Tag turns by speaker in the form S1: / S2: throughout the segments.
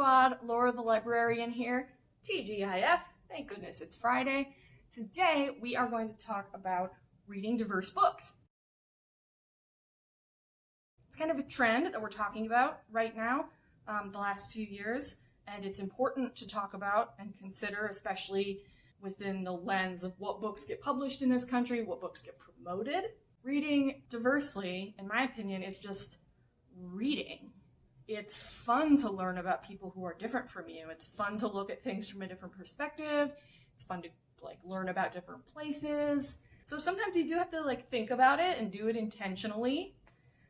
S1: Squad, Laura the Librarian here, TGIF, thank goodness it's Friday. Today we are going to talk about reading diverse books. It's kind of a trend that we're talking about right now, the last few years, and it's important to talk about and consider, especially within the lens of what books get published in this country, what books get promoted. Reading diversely, in my opinion, is just reading. It's fun to learn about people who are different from you. It's fun to look at things from a different perspective. It's fun to learn about different places. So sometimes you do have to think about it and do it intentionally,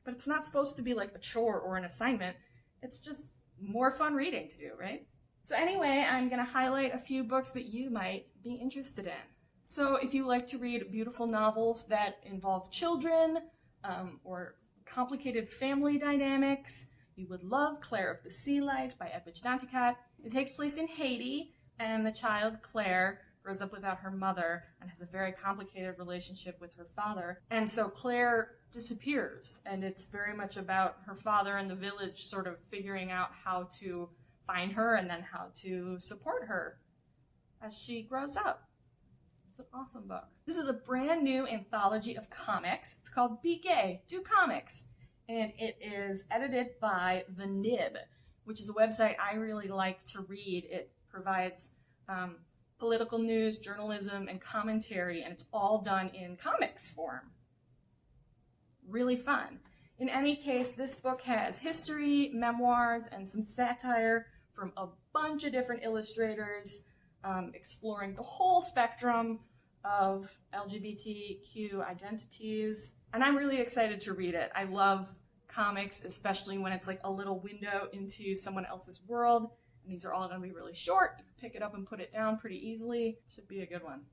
S1: but it's not supposed to be like a chore or an assignment. It's just more fun reading to do, right? So anyway, I'm going to highlight a few books that you might be interested in. So if you like to read beautiful novels that involve children or complicated family dynamics, you would love Claire of the Sea Light by Edwidge Danticat. It takes place in Haiti, and the child Claire grows up without her mother and has a very complicated relationship with her father. And so Claire disappears, and it's very much about her father and the village sort of figuring out how to find her and then how to support her as she grows up. It's an awesome book. This is a brand new anthology of comics. It's called Be Gay, Do Comics. And it is edited by The Nib, which is a website I really like to read. It provides political news, journalism, and commentary, and it's all done in comics form. Really fun. In any case, this book has history, memoirs, and some satire from a bunch of different illustrators, exploring the whole spectrum of LGBTQ identities, and I'm really excited to read it. I love comics, especially when it's like a little window into someone else's world, and these are all going to be really short. You can pick it up and put it down pretty easily. Should be a good one.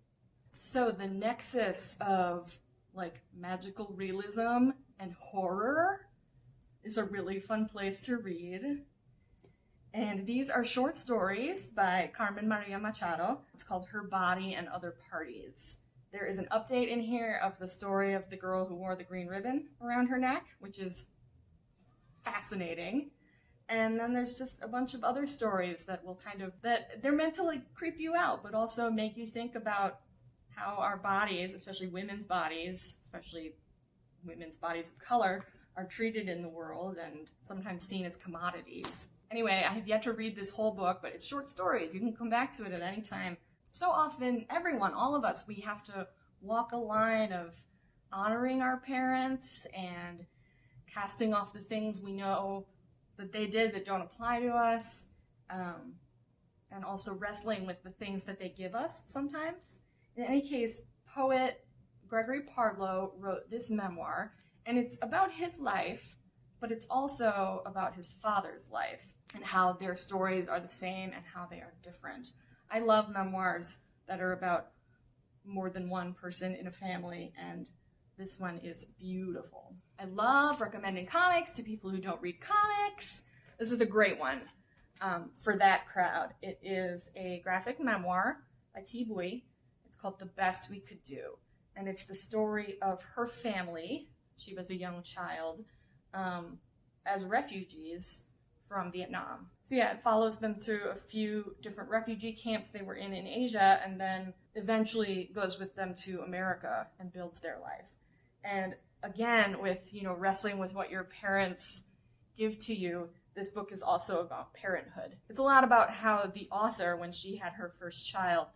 S1: So the nexus of magical realism and horror is a really fun place to read. And these are short stories by Carmen Maria Machado. It's called Her Body and Other Parties. There is an update in here of the story of the girl who wore the green ribbon around her neck, which is fascinating. And then there's just a bunch of other stories that will that they're meant to creep you out, but also make you think about how our bodies, especially women's bodies of color, are treated in the world and sometimes seen as commodities. Anyway, I have yet to read this whole book, but it's short stories. You can come back to it at any time. So often, everyone, all of us, we have to walk a line of honoring our parents and casting off the things we know that they did that don't apply to us, and also wrestling with the things that they give us sometimes. In any case, poet Gregory Pardlo wrote this memoir, and it's about his life, but it's also about his father's life and how their stories are the same and how they are different. I love memoirs that are about more than one person in a family, and this one is beautiful. I love recommending comics to people who don't read comics. This is a great one for that crowd. It is a graphic memoir by T. Bui. It's called The Best We Could Do, and it's the story of her family. She was a young child as refugees from Vietnam. So yeah, it follows them through a few different refugee camps they were in Asia, and then eventually goes with them to America and builds their life. And again, with wrestling with what your parents give to you, this book is also about parenthood. It's a lot about how the author, when she had her first child,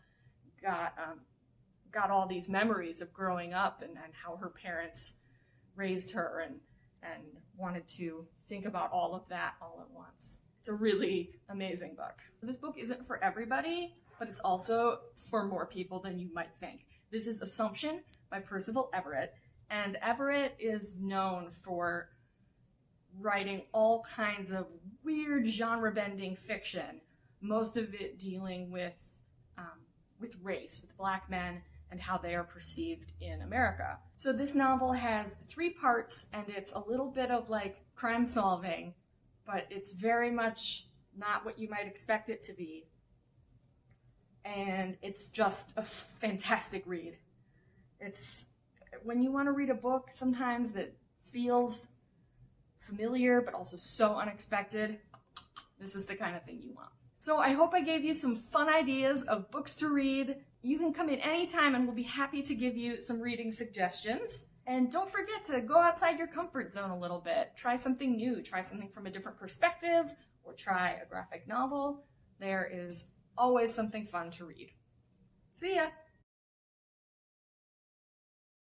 S1: got all these memories of growing up and how her parents raised her and wanted to think about all of that all at once. It's a really amazing book. This book isn't for everybody, but it's also for more people than you might think. This is Assumption by Percival Everett, and Everett is known for writing all kinds of weird genre-bending fiction, most of it dealing with race, with black men, and how they are perceived in America. So this novel has 3 parts, and it's a little bit of crime solving, but it's very much not what you might expect it to be. And it's just a fantastic read. It's when you want to read a book sometimes that feels familiar but also so unexpected, this is the kind of thing you want. So I hope I gave you some fun ideas of books to read. You can come in anytime and we'll be happy to give you some reading suggestions. And don't forget to go outside your comfort zone a little bit. Try something new, try something from a different perspective, or try a graphic novel. There is always something fun to read. See ya!